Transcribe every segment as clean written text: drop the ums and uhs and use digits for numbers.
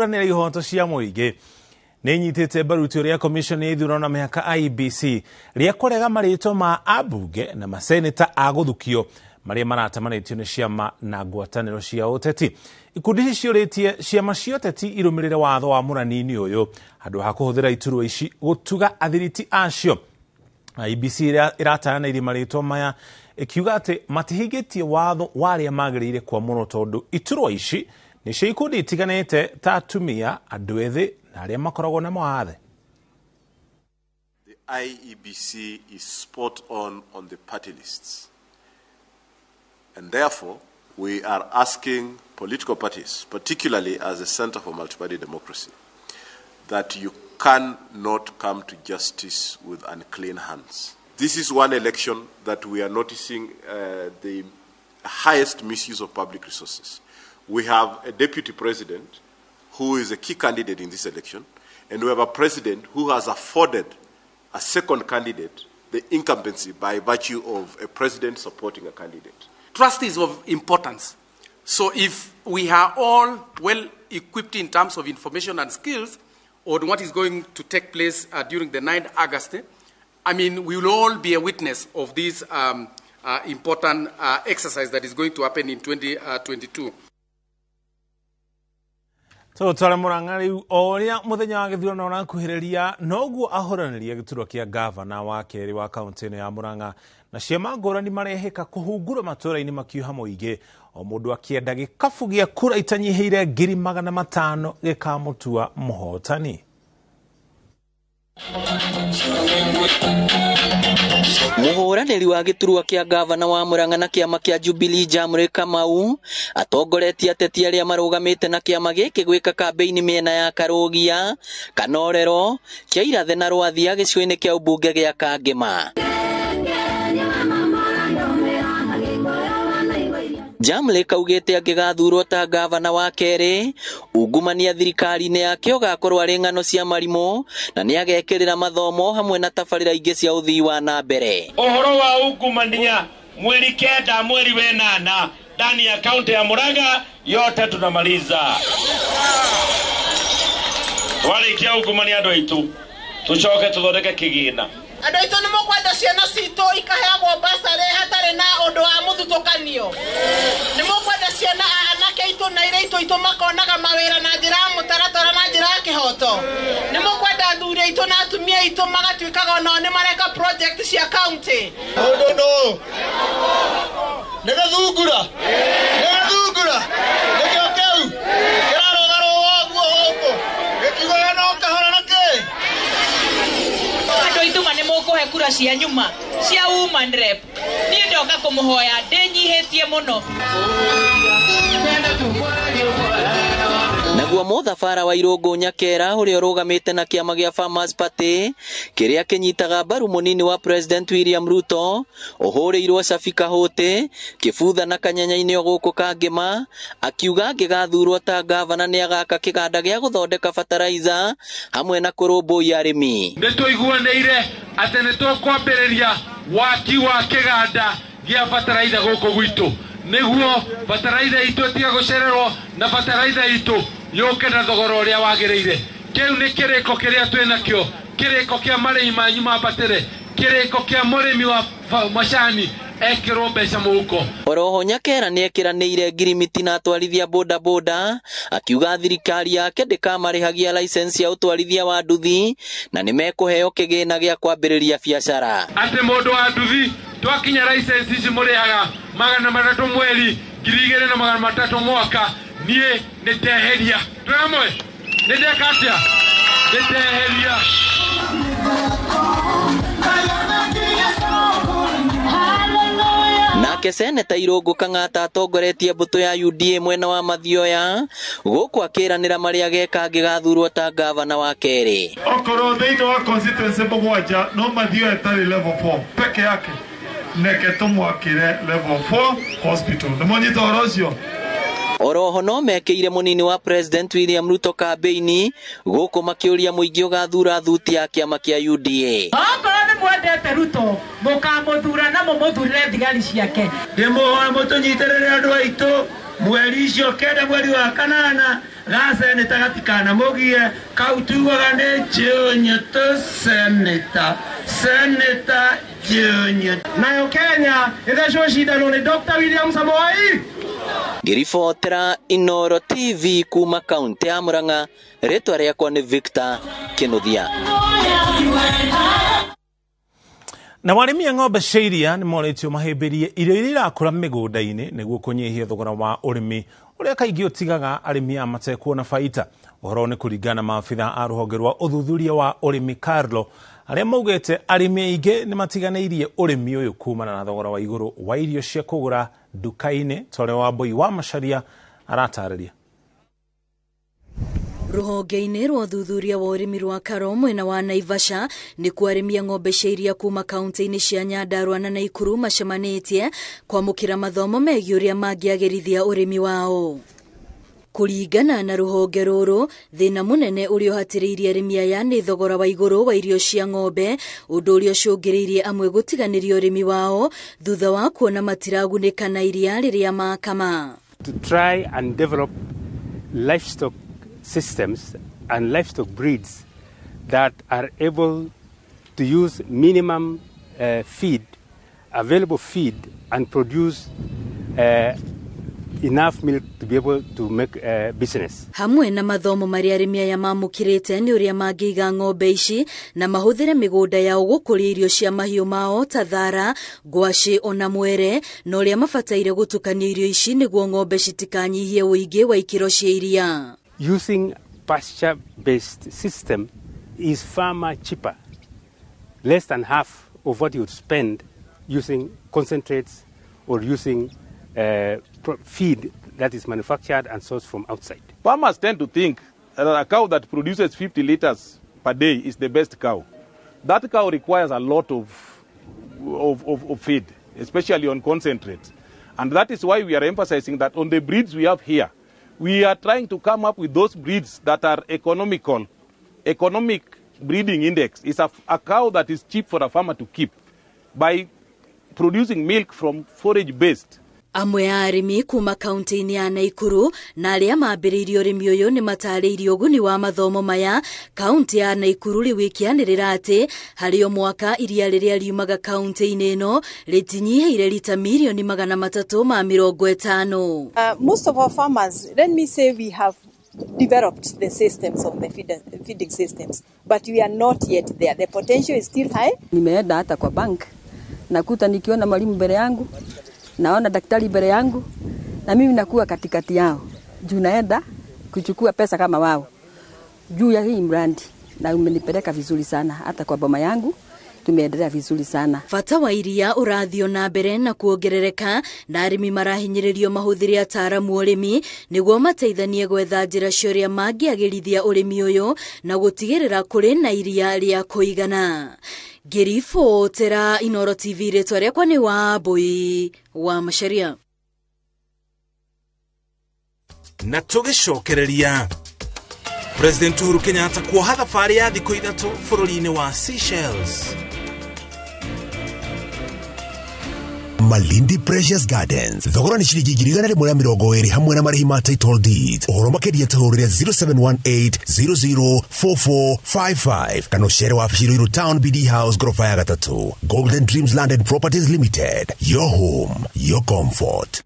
kũhũranĩra ihoto cia mũingĩ nĩnyitĩte mbaru itua rĩa commission ya ithurano na mĩhaka IEBC rĩa kũrega marĩtwa ma ambunge na maseneta a gũthukio marĩa maratamanĩtio nĩ ciama na ngwatanĩro cia ũteti. Ikundi ici ciũrĩtie ciama cia ũteti irũmĩrĩre watho wa mũranini ũyũ handũ ha kũhũthĩra iturwa ici gũtuga athiriti acio. IEBC ĩratanyana marĩtwa maya ikiuga atĩ matihingĩtie watho warĩa magĩrĩire kwamũrwo tondũ iturwa ici nĩcio ikundi itiganĩte ta atumia, andũ ethĩ na arĩa makoragwo na mawathe. The IEBC is spot on the party lists. And therefore, we are asking political parties, particularly as a Center for Multi-Party Democracy, that you cannot come to justice with unclean hands. This is one election that we are noticing the highest misuse of public resources. We have a deputy president who is a key candidate in this election, and we have a president who has afforded a second candidate the incumbency by virtue of a president supporting a candidate. Trust is of importance. So if we are all well equipped in terms of information and skills on what is going to take place during the 9th August, I mean, we will all be a witness of this important exercise that is going to happen in 2022. So twara Murang'a riu oria muthenya wa githurano ũrakuhĩrĩria noguo ahũranĩria gĩturwa kĩa gavana wa kerĩ wa kaunti ya Murang'a na ciama ngũrani marehĩka kũhungura matũũra-inĩ makiuha mũingĩ o mũndũ akĩenda gĩkabu gĩa kura itanyihĩire 500,000 gĩkamũtua mũhotani. Mũhũranĩri wa gĩturwa kĩa gavana wa Murang'a na kĩama kĩa Jubilee Jamre Kamau atongoretie ateti arĩa marũgamĩte na kĩama gĩkĩ gwĩka kambeini mĩena ya Karogia, Kanorero, Kĩairathe na Rwathia gĩcigo-inĩ kĩa ũmbunge gĩa Kangema. Jamle kaugĩte angĩgathurwo ta gavana wa kerĩ ungumania thirikari-inĩ yake ũgakorwo arĩ ng'ano cia marimũ na nĩagekĩrĩra mathomo hamwe na tabarĩra ingĩ cia ũthii wa na mbere. Ũhoro wa ungumania mweri 9 mweri wa 8 ndani ya kaunti ya Murang'a yote tunamaliza. Walikia ungumania andũ aitũ tucoke tuthondeke kĩgĩna. Andũ aitũ nĩ mũkwenda ciana citũ ikaheagwo basarĩ hatarĩ na ũndũ wa mũthutũkanio. Nĩ mũkwenda ciana anake aitũ na airĩtu aitũ makonaga mawĩra na njĩra ya mũtaratara na njĩra ya kĩhoto. Nĩ mũkwenda athuri aitũ na atumia aitũ magatuĩkaga onao nĩ mareka project cia county. Nĩ gathungura. Nĩkĩo kĩu kĩrarũgarũo guoko gĩkiugaga no kahora na kĩ. Nĩ mũkũhe kura cia nyuma cia woman rep niĩ ndoka kũmũhoya ndĩnyihĩtie mũno. Naguo mũthabara wa Irũngũ Nyakera ũrĩa ũrũgamĩte na kĩama gĩa Farmers Party kĩrĩa kĩnyitaga mbaru mũnini wa President William Ruto ũhũrĩirwo cabi Kahũtĩ Kĩbutha na Kanyanya-inĩ gũkũ Kangema akiuga angĩgathurwo ta gavana nĩagaka kĩganda gĩa gũthondeka fertilizer hamwe na kũrũmbũiya arĩmi. Nĩtũiguanĩire atĩ nĩtũkwambĩrĩria waki wa kĩganda gĩa fertilizer gũkũ gwitũ nĩguo fertilizer itũ tiga gũcererwo na fertilizer itũ yũke na thogora ũrĩa wagĩrĩire. Kĩu nĩ kĩrĩko kĩrĩa twĩnakĩo, kĩrĩko kĩa marĩmi manyu mambatĩre, kĩrĩko kĩa mũrĩmi wa macani ekĩrwo mbeca mũhuko. Oroho Nyakera nĩekĩranĩire ngirimiti na atwarithia boda boda akiuga thirikari yake ndĩkamarĩhagia license ya ũtwarithia wa nduthi na nĩmekũheo kĩgĩna gĩa kwambĩrĩria biacara. Atĩ mũndũ wa nduthi twakinya license ici mũrĩhaga 300 mweri, 2,300 mwaka. Niĩ nĩteheria. Twamwe nĩndeka atĩa? Nĩteheria. Nake seneta Irũngũ Kang'ata atongoretie mbũtũ ya UDA mwena wa Mathioya gũkũ akĩranĩra marĩa ageka angĩgathurwo ta gavana wa kerĩ. Okorwo thĩinĩ wa constituency mũgwanja no Mathioya tarĩ level 4 peke yake neke tũmwakĩre level 4 hospital. Nĩmũnyita ũhoro ũcio? Oroho no mekĩire mũnini wa President William Ruto kambeini gũkũ makĩũria mũingĩ ũgathura thuti ya kĩama kĩa UDA. Okorwo nĩ mwendete Ruto mũkamũthura na mũmũthurĩre thigari ciake. Ndĩmũhoya mũtũnyitĩrĩre andũ aitũ mweri icio kenda mweri wa kanana gaseneta gatikana mugie kautugaga nĩ Junior seneta Junior. Nayo Kenya ithecwo cindano nĩ Dr. William Samoei. Ngiribotera Inooro TV kuma kaunti ya Murang'a, ritwa riakwa ni Victor Kinuthia. Na warimi a ng'ombe cia iria nĩ moretio mahĩmbĩrie irio iria irakũra mĩgũnda-inĩ nĩguo kũnyihia thogora wa ũrĩmi ũrĩa kaingĩ ũtigaga arĩmi a matekuona baita. Ũhoro nĩ kũringana na maabitha a rũhonge rwa ũthuthuria wa ũrĩmi Carlo, arĩa maugĩte arĩmi aingĩ nĩ matiganĩirie ũrĩmi ũyũ kumana na thogora wa igũrũ wa irio cia kũgũra nduka-inĩ, tore wa Mbui wa Macharia aratarĩria. Ruhonge-inĩ rwa ũthuthuria wa ũrĩmi rwa Karo mwena wa Naivasha nĩ kwarĩmia ng'ombe cia iria kuma kaunti-inĩ cia Nyandarua na Naikuru macemanĩtie kwamũkĩra mathomo megiĩ ũrĩa mangĩagĩrithia ũrĩmi wao. Kũringana na rũhonge rũrũ, thĩna mũnene ũrĩa ũhatĩrĩirie arĩmi aya nĩ thogora wa igũrũ wa irio cia ng'ombe, ũndũ ũrĩa ũcũngĩrĩirie amwe gũtiganĩria ũrĩmi wao thutha wa kuona matiragunĩka na iria rĩrĩa makama. To try and develop livestock systems and livestock breeds that are able to use minimum available feed and produce enough milk to be able to make business. Hamwe na mathomo marĩa arĩmi aya mamũkĩrĩte nĩ ũrĩa mangĩiga ng'ombe ici na mahũthĩre mĩgũnda yao gũkũria irio cia mahiũ mao ta thara, ngwacĩ ona mwere, na ũrĩa mabataire gũtukania irio ici nĩguo ng'ombe citikanyihie ũingĩ wa ikĩro cia iria. Using pasture-based system is far much cheaper, less than half of what you would spend using concentrates or using feed that is manufactured and sourced from outside. Farmers tend to think that a cow that produces 50 liters per day is the best cow. That cow requires a lot of feed, especially on concentrates. And that is why we are emphasizing that on the breeds we have here, we are trying to come up with those breeds that are economical. Economic breeding index is a cow that is cheap for a farmer to keep by producing milk from forage-based. Amwe a arĩmi kuma kaunti-inĩ ya Naikuru na arĩa mambĩrĩirie ũrĩmi ũyũ nĩ matarĩirie ũguni wa mathomo maya. Kaunti ya Naikuru rĩu ĩkĩanĩrĩra atĩ harĩ o mwaka iria rĩrĩa riumaga kaunti-inĩ ĩno rĩtinyihĩire lita milioni 350. Most of our farmers, let me say, we have developed the systems of the feeding systems, but we are not yet there. The potential is still high. Nimeenda hata kwa bank nakuta nikiona mwalimu mbele yangu, naona daktari mbele yangu, na mimi nakuwa katikati yao. Juu naenda kuchukua pesa kama wao. Juu ya hii mradi na umenipeleka vizuri sana, hata kwa boma yangu tumeendelea vizuri sana. Bata wa iria ũrathio na mbere na kuongerereka, na arĩmi marahinyĩrĩrio mahũthĩre ataaramu ũrĩmi nĩguo mateithanie gwetha njĩra cia ũrĩa mangĩagĩrithia ũrĩmi ũyũ na gũtigĩrĩra kũrĩ na iria rĩa kũigana. Ngiribotera Inooro TV, rĩtwa rĩakwa nĩ wa Mbui wa Macharia. Na tũgĩcokereria, President Uhuru Kenyatta kuoha thabarĩ ya thikũ ithatũ bũrũri-inĩ wa Seychelles. Malindi Precious Gardens. Thogora ni shilingi 120 hamwe na marĩhi ma title deed. Ũhoro makĩria tahũrĩra 0718004455 kana ũcere wabici Ruiru Town BD House ghorofa ya 3. Golden Dreams Land and Properties Limited. Your home, your comfort.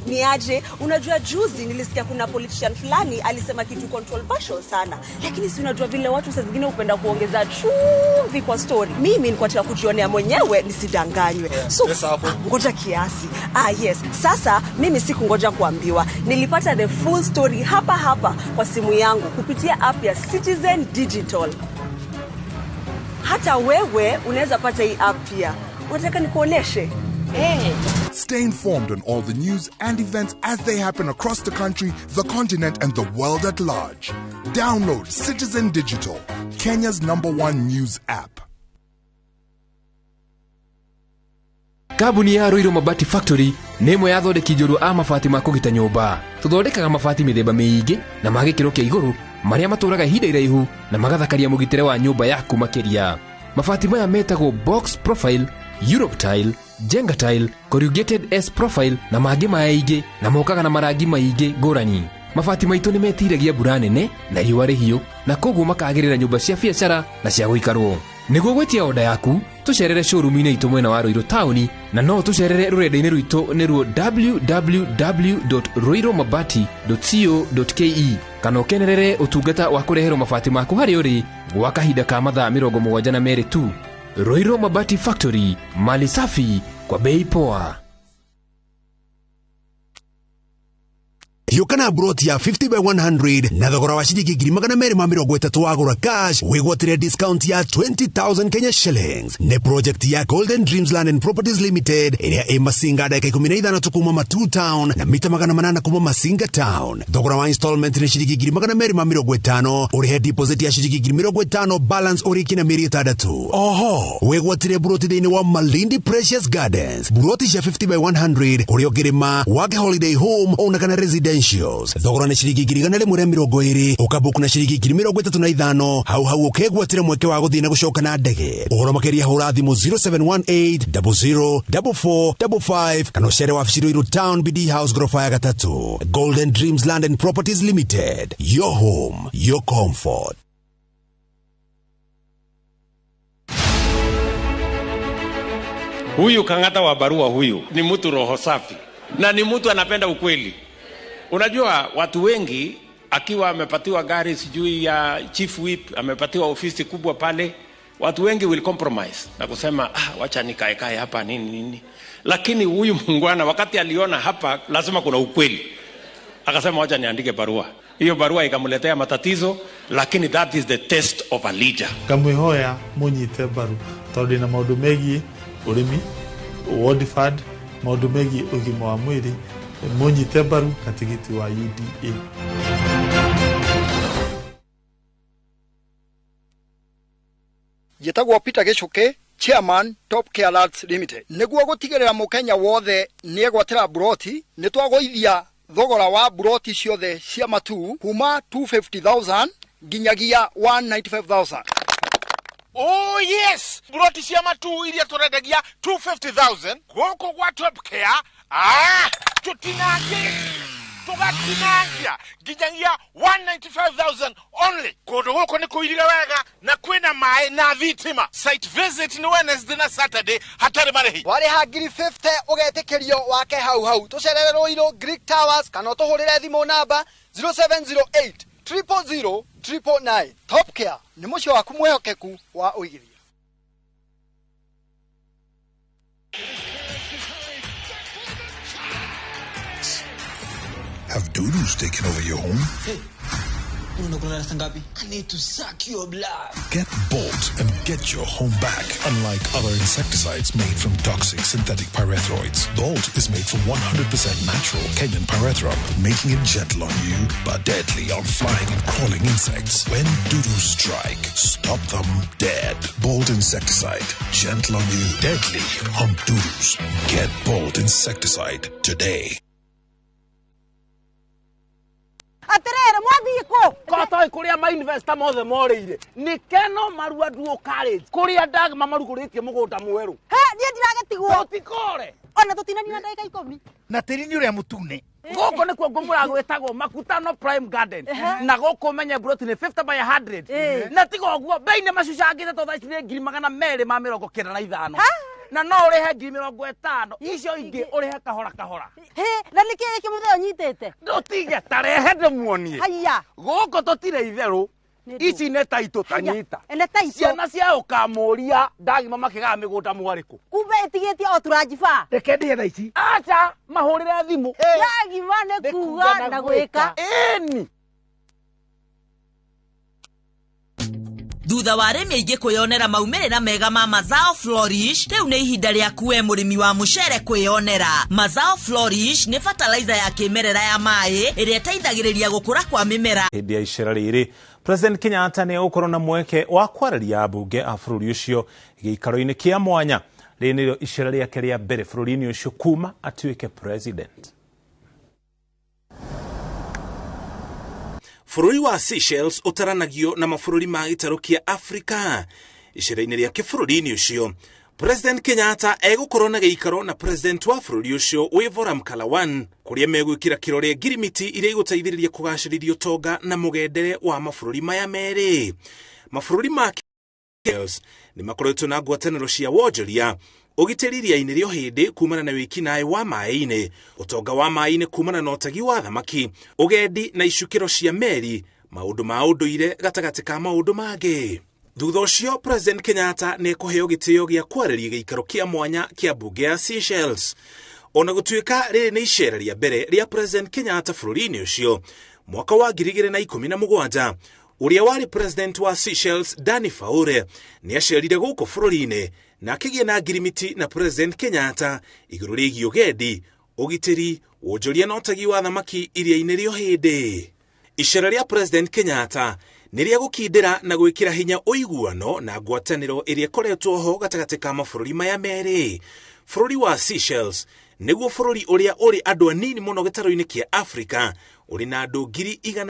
Niaje, unajua juzi nilisikia kuna politician fulani alisema kitu controversial sana, lakini si unajua vile watu saa zingine upenda kuongeza chumvi kwa story. Mimi nilikuwa nataka kujionea mwenyewe nisidanganywe. So ngoja kiasi. Yes, sasa mimi sikungoja kuambiwa. Nilipata the full story hapa kwa simu yangu kupitia app ya Citizen Digital. Hata wewe unaweza pata hii app pia. Unataka nikuoneshe? Stay informed on all the news and events as they happen across the country, the continent, and the world at large. Download Citizen Digital, Kenya's #1 news app. Kabuni ya Ruiru Mabati Factory nĩ ĩmwe ya thondeki njũru a mabati ma kũgita nyũmba. Tũthondekaga mabati mĩthemba mĩingĩ na ma gĩkĩro kĩa igũrũ marĩa matũraga ihinda iraihu na magathakaria mũgitĩre wa nyũmba yaku makĩria. mabati maya metagwo box profile, Europe tile, Jenga tile, corrugated S profile na mangĩ maingĩ, na mokaga na marangi maingĩ ngũrani. Mabati maitũ nĩ metiragia mbura nene na riũa rĩhiũ, na koguo makagĩrĩra nyũmba cia biacara na cia gũikarwo. Nĩguo gwetia oda yaku, tũcerere showroom-inĩ itũ mwena wa Ruiru taũni, na no tũcerere rũrenda-inĩ rwitũ nĩruo www.ruiromabati.co.ke, kana ũkenerere ũtungata wa kũreherwo mabati maku harĩa ũrĩ gwa kahinda ka mathaa 72 tu. Ruiro Mabati Factory, mali safi kwa bei poa. Yukana broti ya 50 by 100 na thogora wa shilingi 230 wagura cash wigwatire discount ya 20,000 Kenya shillings. Ne project ya Golden Dreams Land and Properties Limited area Masinga dakika 15 tukuma Matu Town na mita 800 kuma Masinga Town. Thogora wa installment ni shilingi 250 urihe deposit ya shilingi 50 balance urikina miri 3. Oho wigwatire broti thini wa Malindi Precious Gardens broti ya 50 by 100 uriogirima wake holiday home ona kana residence. Thogora ni shilingi 120 ukabuku na shilingi 35 hau ukegwatira mweke wa guthii na gucoka na ndege. Uhoro makeria hura thimu 0718 004455 kana ucere wabici Ruiru Town BD House gorofa ya 3. Golden Dreams Land and Properties Limited, your home, your comfort. Huyu Kang'ata wa barua huyu ni mtu roho safi na ni mtu anapenda ukweli. Unajua watu wengi akiwa amepatiwa gari sijui ya chief whip, amepatiwa ofisi kubwa pale, watu wengi will compromise na kusema wacha nikae hapa nini. Lakini huyu mungwana wakati aliona hapa lazima kuna ukweli, akasema wacha niandike barua. Hiyo barua ikamletea matatizo, lakini that is the test of a leader. Kamwihoya munyite baru tondu na maundu megi urimi, ward fund, maundu megi ugima wa mwili, munyite baru katigiti wa UDA. Jetagwo Peter Gichuke, Chairman Top Care Lads Limited. Niguo gutigirira mukenya wothe ni egwatira broti, ni twagoithia thogora wa broti ciothe cia Matu kuma 250,000 nginyagia 195,000. Oh yes, broti cia Matu iria turendagia 250,000 goko gwa Top Care tugatinangia nginyagia 195,000 only. Kodo goko ni kuiriga wega na kwina mae na thitima. Site visit ni Wednesday na Saturday hatari marehi. Wale ha ngiri 50 ugetekerio wake hau tucerere Ruiru Greek Towers kana tuhurire thimu namba 0708 000 999. Top Care ni mucio waku mwehokeku wa uigithia. Have doodles taken over your home? Hey, I need to suck your blood. Get Bolt and get your home back. Unlike other insecticides made from toxic synthetic pyrethroids, Bolt is made from 100% natural Kenyan pyrethrum, making it gentle on you but deadly on flying and crawling insects. When doodles strike, stop them dead. Bolt insecticide, gentle on you, deadly on doodles. Get Bolt insecticide today. Aterere mwathiko kotoi kuria ma investor mothe moreire ni keno marua duo college kuria dag mamaruguritie mugunda mweru nie ndiragetigwo utikore ona tutinani na ndagika 10 na tirini uria mutune goko ni kwa ngomura gwetagwo Makutano Prime Garden na goko menye broti ni 50 by 100 na tigo guo beine macucangite to thacire 295 na no urehe 50 icio ingi urehe kahora na niki mutheo nyitete ndotige tarehe ndemuonie haya goko totire itheru ici ne taito tanyita ene taito ciana cia ukamuria ndagima makigaga migunda mwariku kumbe itigetie o turajiba reke ndie tha ici acha mahurire thimu ndagima ne kuga na gwika eni Thutha wa arĩmi aingĩ kwĩyonera maumĩrĩra mega ma Mazao Flourish, rĩu nĩ ihinda rĩaku we mũrĩmi wa mũcere kwĩyonera. Mazao Flourish nĩ fertilizer ya kĩmerera ya maĩ ĩrĩa ĩteithagĩrĩria gũkũra kwa mĩmera. Hĩndĩ ya icera rĩrĩ, President Kenyatta nĩ ũkorwo na mweke wa kwarĩria ambunge a bũrũri ũcio gĩikaro-inĩ kĩa mwanya. Rĩrĩ nĩrĩo icera rĩake rĩa mbere bũrũri-inĩ ũcio kuma atuĩke president. Bũrũri wa Seychelles ũtaranagio na mabũrũri ma gĩtarũ kĩa Afrika. icera-inĩ rĩa kĩbũrũri-inĩ ũcio President Kenyatta egũkorwo na gĩikaro na President wa bũrũri ũcio Wivora Mkalawan kũrĩa megwĩkĩra kĩrore ngirimiti iria igũteithĩrĩria kũgacĩrithia ũtonga na mũgendere wa mabũrũri maya merĩ. Mabũrũri ma nĩ makoretwo na ngwatanĩro cia wonjoria, ũgitĩri iria-inĩ rĩa ũhĩndĩ kumana na wĩkinaĩ wa maĩ-inĩ, ũtonga wa maĩ-inĩ kumana na ũtegi wa thamaki, ũgendi na icukĩro cia meri, maũndũ ma ũndũire gatagatĩ ka maũndũ mangĩ. Thutha ũcio President Kenyatta nĩ ekũheo gĩtĩo gĩa kwarĩria gĩikaro kĩa mwanya kĩa mbunge ya Seychelles. Ona gũtuĩka rĩrĩ nĩ icera rĩa mbere rĩa President Kenyatta bũrũri-inĩ ũcio mwaka wa 2017, ũrĩa warĩ President wa Seychelles Dani Faure nĩ acerire gũkũ bũrũri-inĩ na akĩgĩa na ngirimiti na President Kenyatta igũrũ rĩgiĩ ũgendi, ũgitĩri, wonjoria na ũtegi wa thamaki iria-inĩ rĩa ũhĩndĩ. Icera rĩa President Kenyatta nĩ rĩa gũkindĩra na gwĩkĩra hinya ũiguano na ngwatanĩro ĩrĩa ĩkoretwo ho gatagatĩ ka mabũrũri maya merĩ. Bũrũri wa Seychelles nĩguo bũrũri ũrĩa ũrĩ andũ anini mũno gĩtarũ-inĩ kĩa Afrika, ũrĩ na andũ 100,000